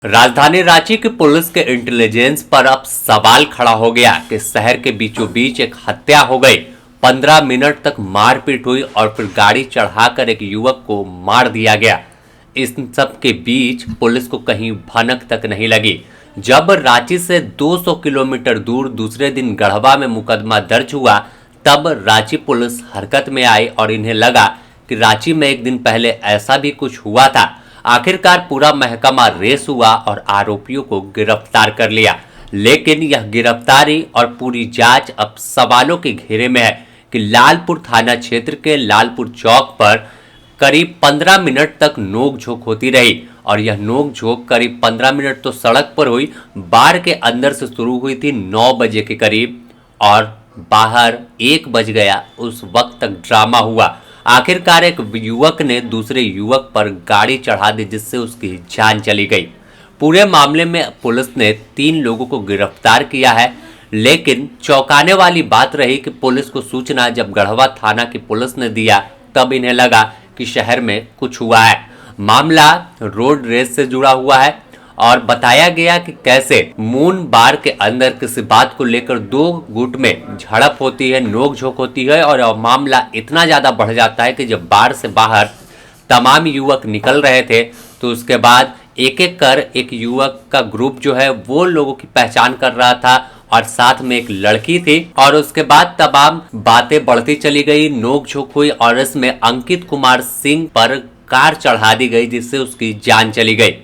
राजधानी रांची की पुलिस के इंटेलिजेंस पर अब सवाल खड़ा हो गया कि शहर के बीचों बीच एक हत्या हो गई। 15 मिनट तक मारपीट हुई और फिर गाड़ी चढ़ाकर एक युवक को मार दिया गया। इस सब के बीच पुलिस को कहीं भनक तक नहीं लगी। जब रांची से 200 किलोमीटर दूर दूसरे दिन गढ़वा में मुकदमा दर्ज हुआ, तब रांची पुलिस हरकत में आई और इन्हें लगा कि रांची में एक दिन पहले ऐसा भी कुछ हुआ था। आखिरकार पूरा महकमा रेस हुआ और आरोपियों को गिरफ्तार कर लिया। लेकिन यह गिरफ्तारी और पूरी जांच अब सवालों के घेरे में है कि लालपुर थाना क्षेत्र के लालपुर चौक पर करीब 15 मिनट तक नोकझोंक होती रही और यह नोकझोंक करीब 15 मिनट तो सड़क पर हुई, बार के अंदर से शुरू हुई थी 9 बजे के करीब और बाहर 1 बज गया। उस वक्त तक ड्रामा हुआ। आखिरकार एक युवक ने दूसरे युवक पर गाड़ी चढ़ा दी, जिससे उसकी जान चली गई। पूरे मामले में पुलिस ने 3 लोगों को गिरफ्तार किया है। लेकिन चौंकाने वाली बात रही कि पुलिस को सूचना जब गढ़वा थाना की पुलिस ने दिया, तब इन्हें लगा कि शहर में कुछ हुआ है। मामला रोड रेस से जुड़ा हुआ है और बताया गया कि कैसे मून बार के अंदर किसी बात को लेकर 2 गुट में झड़प होती है, नोकझोंक होती है और मामला इतना ज्यादा बढ़ जाता है कि जब बार से बाहर तमाम युवक निकल रहे थे, तो उसके बाद एक एक कर एक युवक का ग्रुप जो है वो लोगों की पहचान कर रहा था और साथ में एक लड़की थी। और उसके बाद तमाम बातें बढ़ती चली गई, नोकझोंक हुई और इसमें अंकित कुमार सिंह पर कार चढ़ा दी गई, जिससे उसकी जान चली गई।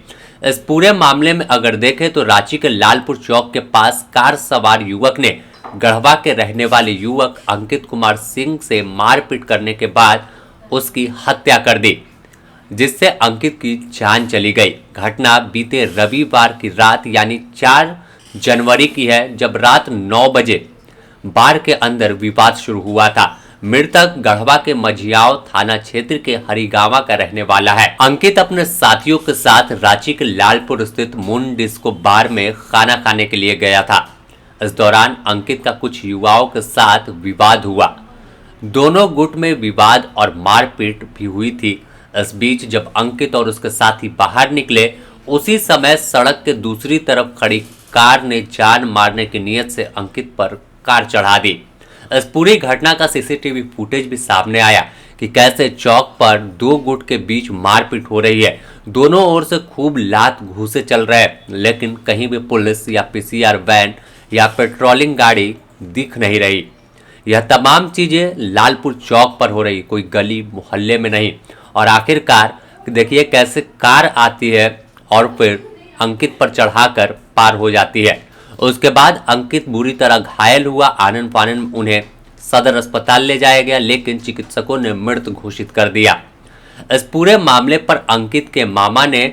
इस पूरे मामले में अगर देखें तो रांची के लालपुर चौक के पास कार सवार युवक ने गढ़वा के रहने वाले युवक अंकित कुमार सिंह से मारपीट करने के बाद उसकी हत्या कर दी, जिससे अंकित की जान चली गई। घटना बीते रविवार की रात यानी 4 जनवरी की है, जब रात 9 बजे बार के अंदर विवाद शुरू हुआ था। मृतक गढ़वा के मझियाव थाना क्षेत्र के हरिगावा का रहने वाला है। अंकित अपने साथियों के साथ रांची के लालपुर स्थित मून डिस्को बार में खाना खाने के लिए गया था। इस दौरान अंकित का कुछ युवाओं के साथ विवाद हुआ। दोनों गुट में विवाद और मारपीट भी हुई थी। इस बीच जब अंकित और उसके साथी बाहर निकले, उसी समय सड़क के दूसरी तरफ खड़ी कार ने जान मारने की नीयत से अंकित पर कार चढ़ा दी। इस पूरी घटना का सीसीटीवी फुटेज भी सामने आया कि कैसे चौक पर 2 गुट के बीच मारपीट हो रही है। दोनों ओर से खूब लात घूसे चल रहे हैं, लेकिन कहीं भी पुलिस या पीसीआर वैन या पेट्रोलिंग गाड़ी दिख नहीं रही। यह तमाम चीजें लालपुर चौक पर हो रही, कोई गली मोहल्ले में नहीं। और आखिरकार देखिए कैसे कार आती है और फिर अंकित पर चढ़ाकर पार हो जाती है। उसके बाद अंकित बुरी तरह घायल हुआ। आनन फानन उन्हें सदर अस्पताल ले जाया गया, लेकिन चिकित्सकों ने मृत घोषित कर दिया। इस पूरे मामले पर अंकित के मामा ने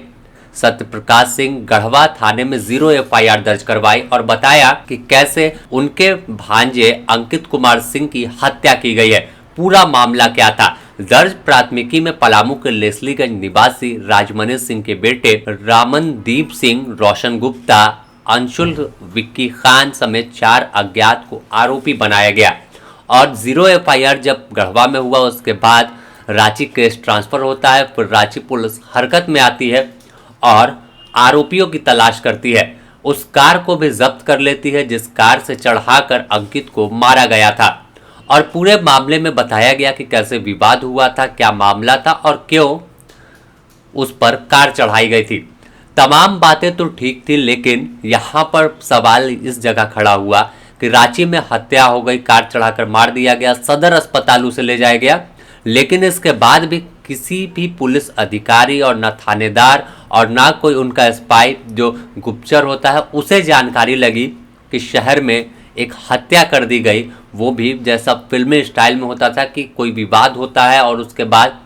सत्यप्रकाश सिंह गढ़वा थाने में 0 एफआईआर दर्ज करवाई और बताया कि कैसे उनके भांजे अंकित कुमार सिंह की हत्या की गई है। पूरा मामला क्या था। दर्ज प्राथमिकी में पलामू के लेस्लीगंज निवासी राजमनीष सिंह के बेटे रामनदीप सिंह, रोशन गुप्ता, अंशुल विक्की खान समेत 4 अज्ञात को आरोपी बनाया गया। और 0 एफआईआर जब गढ़वा में हुआ, उसके बाद रांची केस ट्रांसफर होता है। फिर रांची पुलिस हरकत में आती है और आरोपियों की तलाश करती है। उस कार को भी जब्त कर लेती है जिस कार से चढ़ाकर अंकित को मारा गया था। और पूरे मामले में बताया गया कि कैसे विवाद हुआ था, क्या मामला था और क्यों उस पर कार चढ़ाई गई थी। तमाम बातें तो ठीक थी, लेकिन यहाँ पर सवाल इस जगह खड़ा हुआ कि रांची में हत्या हो गई, कार चढ़ाकर मार दिया गया, सदर अस्पताल उसे ले जाया गया, लेकिन इसके बाद भी किसी भी पुलिस अधिकारी और न थानेदार और ना कोई उनका स्पाई जो गुप्तचर होता है उसे जानकारी लगी कि शहर में एक हत्या कर दी गई। वो भी जैसा फिल्मी स्टाइल में होता था कि कोई विवाद होता है और उसके बाद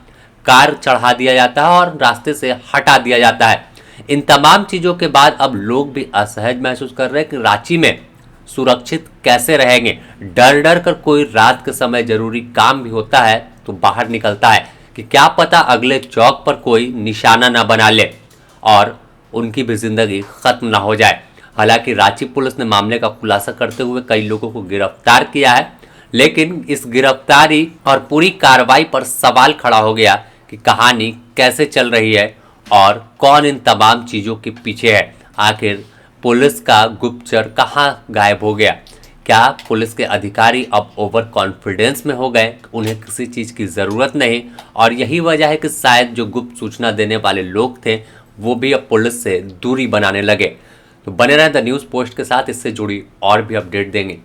कार चढ़ा दिया जाता है और रास्ते से हटा दिया जाता है। इन तमाम चीज़ों के बाद अब लोग भी असहज महसूस कर रहे हैं कि रांची में सुरक्षित कैसे रहेंगे। डर डर कर कोई रात के समय जरूरी काम भी होता है तो बाहर निकलता है कि क्या पता अगले चौक पर कोई निशाना ना बना ले और उनकी भी जिंदगी खत्म ना हो जाए। हालांकि रांची पुलिस ने मामले का खुलासा करते हुए कई लोगों को गिरफ्तार किया है, लेकिन इस गिरफ्तारी और पूरी कार्रवाई पर सवाल खड़ा हो गया कि कहानी कैसे चल रही है और कौन इन तमाम चीजों के पीछे है। आखिर पुलिस का गुप्तचर कहां गायब हो गया? क्या पुलिस के अधिकारी अब ओवर कॉन्फिडेंस में हो गए, उन्हें किसी चीज की जरूरत नहीं, और यही वजह है कि शायद जो गुप्त सूचना देने वाले लोग थे वो भी अब पुलिस से दूरी बनाने लगे? तो बने रहें द न्यूज पोस्ट के साथ, इससे जुड़ी और भी अपडेट देंगे।